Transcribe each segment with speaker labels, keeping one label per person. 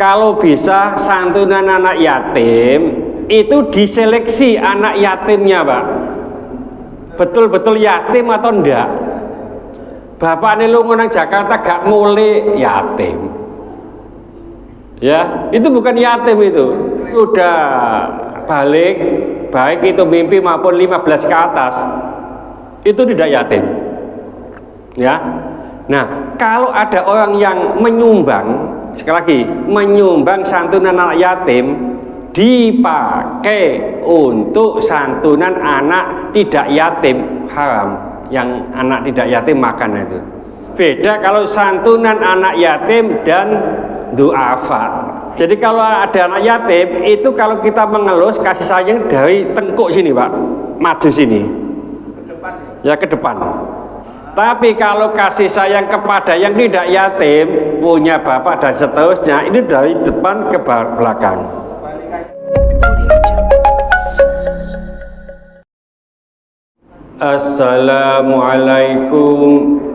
Speaker 1: kalau bisa santunan anak yatim itu diseleksi anak yatimnya, Pak. Betul-betul yatim atau enggak? Bapak ini lu nang Jakarta gak mulai yatim. Ya, itu bukan yatim itu. Sudah balik, baik itu mimpi maupun 15 ke atas. Itu tidak yatim. Ya. Nah, kalau ada orang yang menyumbang, sekali lagi, menyumbang santunan anak yatim dipakai untuk santunan anak tidak yatim, haram. Yang anak tidak yatim makan itu. Beda kalau santunan anak yatim dan du'afa. Jadi kalau ada anak yatim itu kalau kita mengelus kasih sayang dari tengkuk sini, Pak, maju sini, ya ke depan. Tapi kalau kasih sayang kepada yang tidak yatim, punya bapak dan seterusnya, ini dari depan ke belakang. Assalamualaikum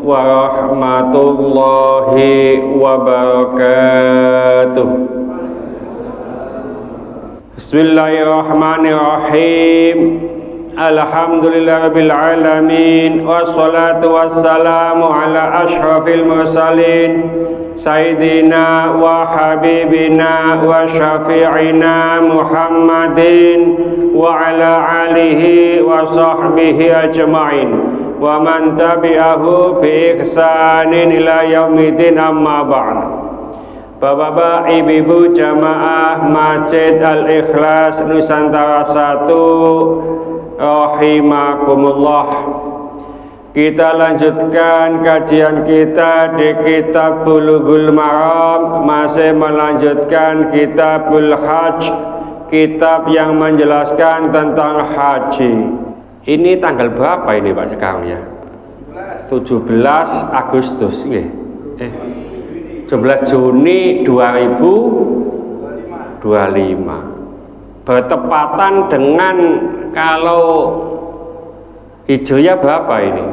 Speaker 1: warahmatullahi wabarakatuh. Bismillahirrahmanirrahim. Alhamdulillahirabbil alamin wassalatu wassalamu ala asyrafil mursalin sayyidina wa habibina wa syafi'ina Muhammadin wa ala alihi wa sahbihi ajma'in wa man tabi'ahu bi ihsanin ila yaumidin, amma ba'd. Bapak-bapak, ibu-ibu jamaah Masjid Al-Ikhlas Nusantara 1 rahimakumullah. Kita lanjutkan kajian kita di kitab Bulughul Maram, masih melanjutkan kitabul Hajj, kitab yang menjelaskan tentang haji. Ini tanggal berapa ini, Pak, sekarang ya? 17 Agustus, 17 Juni 2025. Bertepatan dengan kalau Hijriah berapa ini?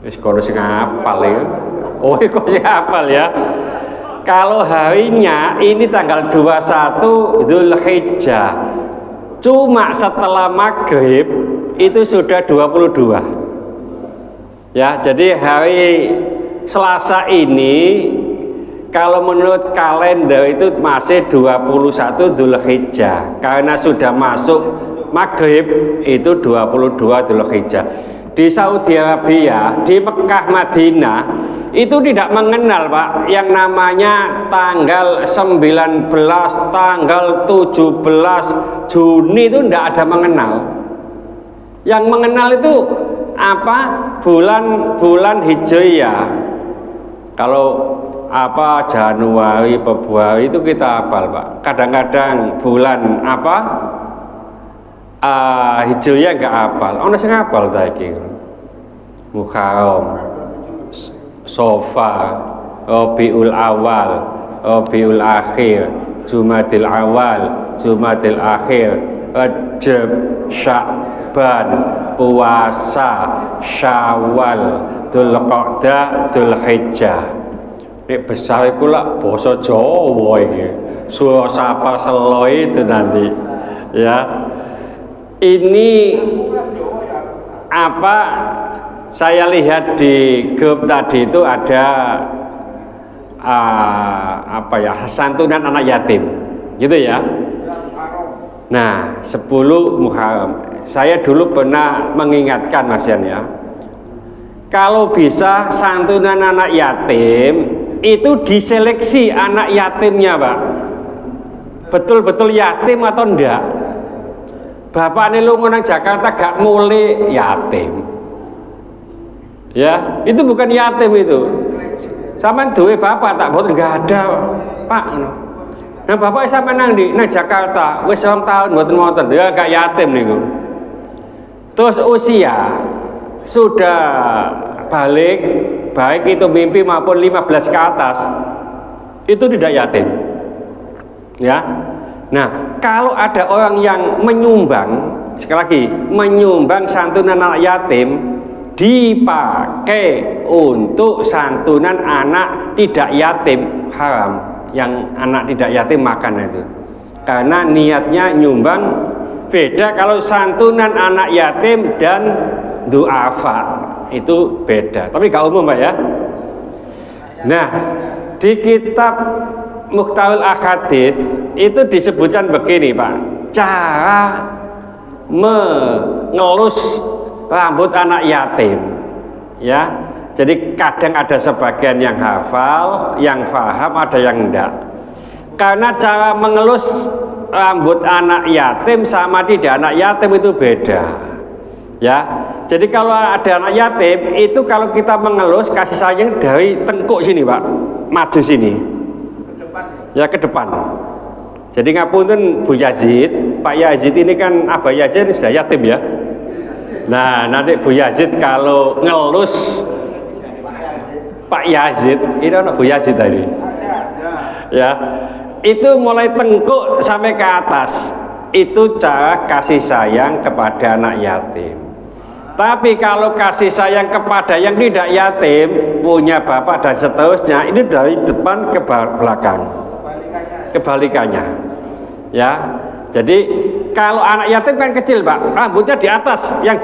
Speaker 1: Wis kono sing hafal ya. Oh, kok sing hafal ya. Kalau harinya ini tanggal 21 Dzulhijjah. Cuma setelah maghrib itu sudah 22. Ya, jadi hari Selasa ini kalau menurut kalender itu masih 21 Dzulhijjah, karena sudah masuk maghrib itu 22 Dzulhijjah. Di Saudi Arabia, di Mekah, Madinah itu tidak mengenal, Pak, yang namanya tanggal 19, tanggal 17 Juni itu tidak ada mengenal. Yang mengenal itu apa? Bulan Hijriah. Kalau apa Januari, Februari itu kita hafal, Pak. Kadang-kadang bulan apa Hijriah enggak hafal. Ono sing hafal ta iki. Muharram, Safar, Rabiul Awal, Rabiul Akhir, Jumadil Awal, Jumadil Akhir, Rajab, Sya'ban, puasa, Syawal, Dzulqa'dah, Dzulhijjah. Nek besar iku lak basa Jawa iki. Surah Sapa Selo itu nanti. Ya. Ini apa? Saya lihat di grup tadi itu ada apa ya? Santunan anak yatim. Gitu ya. Nah, 10 Muharram. Saya dulu pernah mengingatkan Mas Yan ya. Kalau bisa santunan anak yatim itu diseleksi anak yatimnya, Pak. Betul-betul yatim atau enggak? Bapak ini lu nang Jakarta gak mulai yatim. Ya, itu bukan yatim itu. Sama duwe bapak tak boten enggak ada, Pak. Nah, bapak sama nang di nang Jakarta wis 2 tahun mboten wonten. Ya gak yatim niku. Terus usia sudah balik, baik itu mimpi maupun 15 ke atas, itu tidak yatim. Ya. Nah, kalau ada orang yang menyumbang, sekali lagi, menyumbang santunan anak yatim dipakai untuk santunan anak tidak yatim, haram. yang anak tidak yatim makan itu. Karena niatnya nyumbang. Beda kalau santunan anak yatim dan du'afa, itu beda. Tapi gak umum Pak ya. Nah, di kitab Muhtawil Ahadits itu disebutkan begini Pak, cara mengelus rambut anak yatim ya. Jadi kadang ada sebagian yang hafal, yang faham, ada yang enggak. Karena cara mengelus rambut anak yatim sama tidak anak yatim itu beda ya. Jadi kalau ada anak yatim itu kalau kita mengelus kasih sayang dari tengkuk sini Pak, maju sini ya, ke depan. Jadi ngapunten Bu Yazid, Pak Yazid ini kan Abah Yazid sudah yatim ya. Nah nanti Bu Yazid kalau ngelus Pak Yazid, ini anak Bu Yazid tadi ya, itu mulai tengkuk sampai ke atas, itu cara kasih sayang kepada anak yatim. Tapi kalau kasih sayang kepada yang tidak yatim, punya bapak dan seterusnya, ini dari depan ke belakang, kebalikannya ya. Jadi kalau anak yatim kan kecil Pak, rambutnya di atas, yang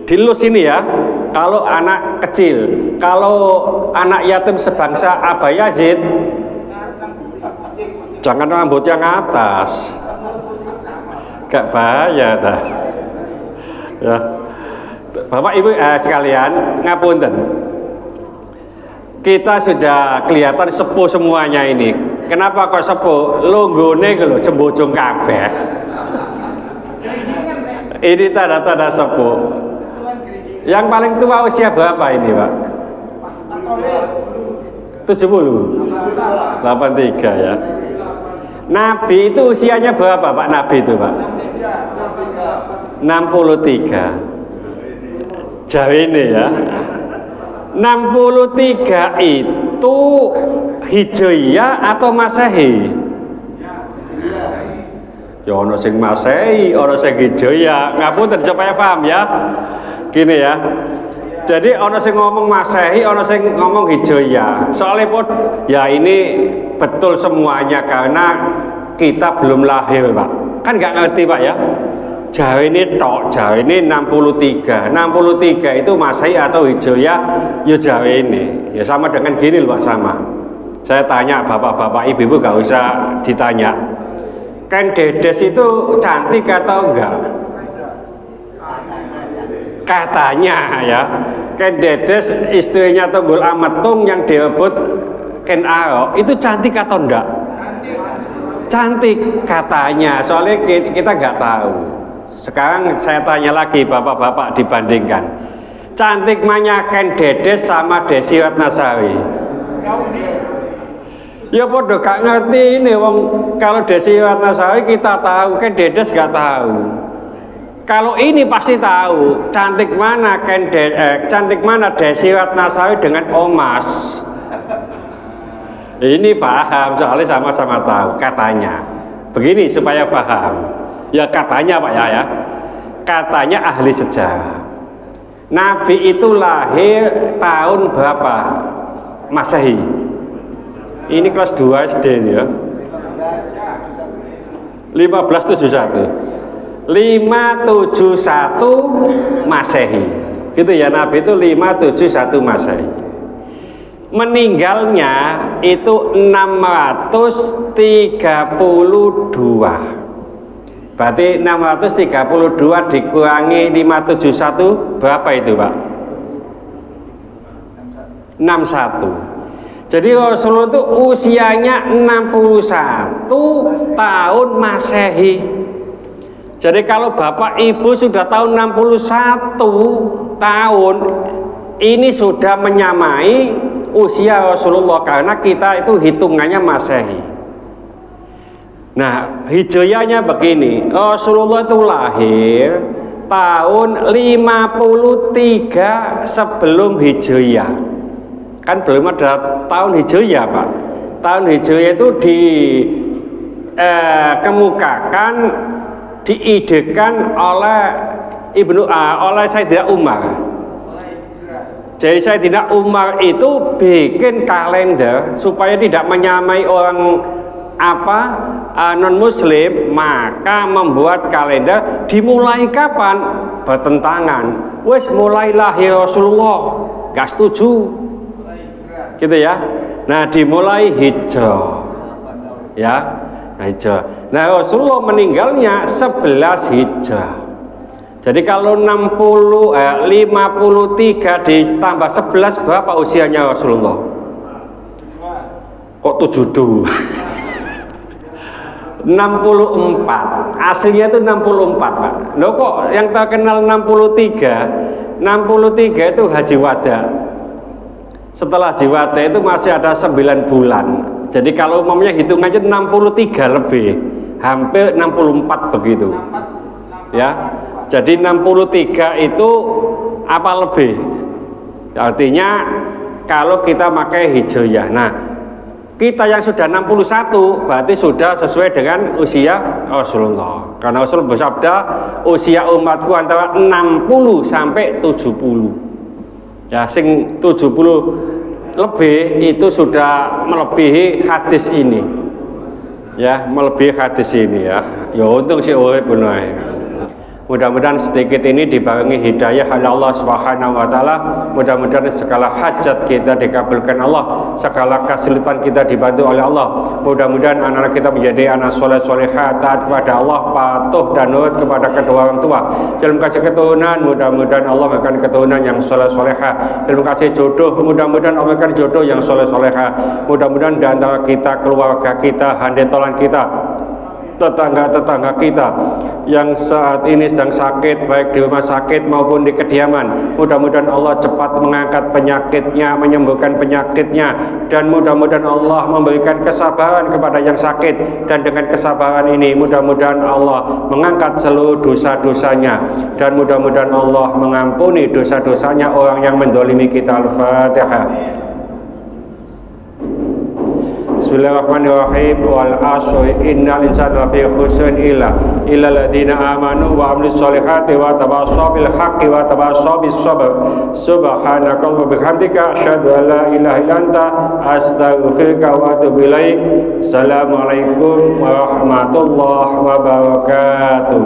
Speaker 1: dilus ini ya. Kalau anak kecil, kalau anak yatim sebangsa Abah Yazid, jangan rambut yang atas, gak bahaya dah ya. Bapak Ibu sekalian, ngapunten, kita sudah kelihatan sepuh semuanya ini. Kenapa kok sepuh? Longgone lho sembojong kabeh. Ini tanda-tanda sepuh. Yang paling tua usia berapa ini Pak? 70 83 ya. Nabi itu usianya berapa Pak? Nabi itu Pak 63. Jauh ini ya. 63 itu Hijriyah atau Masehi? Ya ono sing Masehi, ono sing Hijriyah. Ngapunten supaya paham ya. Gini ya. Jadi ono sing ngomong Masehi, ono sing ngomong Hijriyah. Soalnya ya ini betul semuanya karena kita belum lahir Pak. Kan nggak ngerti Pak ya. Jawa ini tok, Jawa ini 63 itu Masehi atau Hijriyah, ya Jawa ini ya sama dengan gini loh Pak, sama. Saya tanya bapak-bapak ibu-ibu gak usah ditanya, kan Dedes itu cantik atau enggak? Katanya ya, Ken Dedes istrinya Tunggul Ametung yang direbut Ken Arok itu cantik atau enggak? Cantik katanya, soalnya kita nggak tahu. Sekarang saya tanya lagi bapak-bapak, dibandingkan cantik mana Ken Dedes sama Desi Ratnasari? Ya podo gak ngerti ini wong. Kalau Desi Ratnasari kita tahu, Ken Dedes gak tahu. Kalau ini pasti tahu cantik mana cantik mana Desi Ratnasari dengan Omas. Ini paham soalnya sama-sama tahu katanya. Begini supaya paham. Ya katanya Pak ya, katanya ahli sejarah. Nabi itu lahir tahun berapa Masehi? Ini kelas 2 SD ya. 1571. 571 Masehi. Gitu ya, Nabi itu 571 Masehi. Meninggalnya itu 632. Berarti 632 dikurangi 571 berapa itu Pak? 61. Jadi Rasulullah itu usianya 61 tahun Masehi. Jadi kalau Bapak Ibu sudah tahun 61 tahun, ini sudah menyamai usia Rasulullah karena kita itu hitungannya Masehi. Nah, Hijriyahnya begini, Rasulullah itu lahir tahun 53 sebelum Hijriyah. Kan belum ada tahun Hijriyah Pak. Tahun Hijriyah itu dikemukakan, diidekan oleh oleh Sayyidina Umar. Jadi Sayyidina Umar itu bikin kalender supaya tidak menyamai orang non muslim, maka membuat kalender dimulai kapan? Bertentangan. Wes mulai lahir Rasulullah, gak setuju. Gitu ya. Nah, dimulai hijrah. Ya. Hijrah. Nah, Rasulullah meninggalnya 11 hijrah. Jadi kalau 53 ditambah 11 berapa usianya Rasulullah? Kok 72? 64. Aslinya itu 64, Pak. Loh kok yang terkenal 63? 63 itu haji wada. Setelah haji wada itu masih ada 9 bulan. Jadi kalau umumnya hitungannya 63 lebih. Hampir 64 begitu. Ya. Jadi 63 itu apa lebih? Artinya kalau kita pakai hijriyah. Nah, kita yang sudah 61 berarti sudah sesuai dengan usia Rasulullah. Karena Rasul bersabda, usia umatku antara 60 sampai 70. Ya, sing 70 lebih itu sudah melebihi hadis ini. Ya, melebihi hadis ini ya. Ya untung sih urip benar. Mudah-mudahan sedikit ini dibarengi hidayah oleh Allah Subhanahu wa taala. Mudah-mudahan segala hajat kita dikabulkan Allah, segala kesulitan kita dibantu oleh Allah. Mudah-mudahan anak-anak kita menjadi anak soleh solehah, taat kepada Allah, patuh dan nurut kepada kedua orang tua. Dalam kasih keturunan, mudah-mudahan Allah memberikan keturunan yang soleh solehah. Dalam kasih jodoh, mudah-mudahan Allah memberikan jodoh yang soleh solehah. Mudah-mudahan di antara kita, keluarga kita, handetolan kita, tetangga-tetangga kita yang saat ini sedang sakit, baik di rumah sakit maupun di kediaman, mudah-mudahan Allah cepat mengangkat penyakitnya, menyembuhkan penyakitnya, dan mudah-mudahan Allah memberikan kesabaran kepada yang sakit, dan dengan kesabaran ini mudah-mudahan Allah mengangkat seluruh dosa-dosanya, dan mudah-mudahan Allah mengampuni dosa-dosanya orang yang mendolimi kita. Al-Fatihah. Bismillahirrahmanirrahim. Wal 'ashri innal insana lafi khusrin illa alladziina aamanu wa 'amilus sholihati wa tawassaw bil haqqi wa tawassaw bis sabr. Subhanakallahumma wa bihamdika asyhadu an la ilaha illa anta astaghfiruka wa atubu ilaik. Assalamualaikum warahmatullahi wabarakatuh.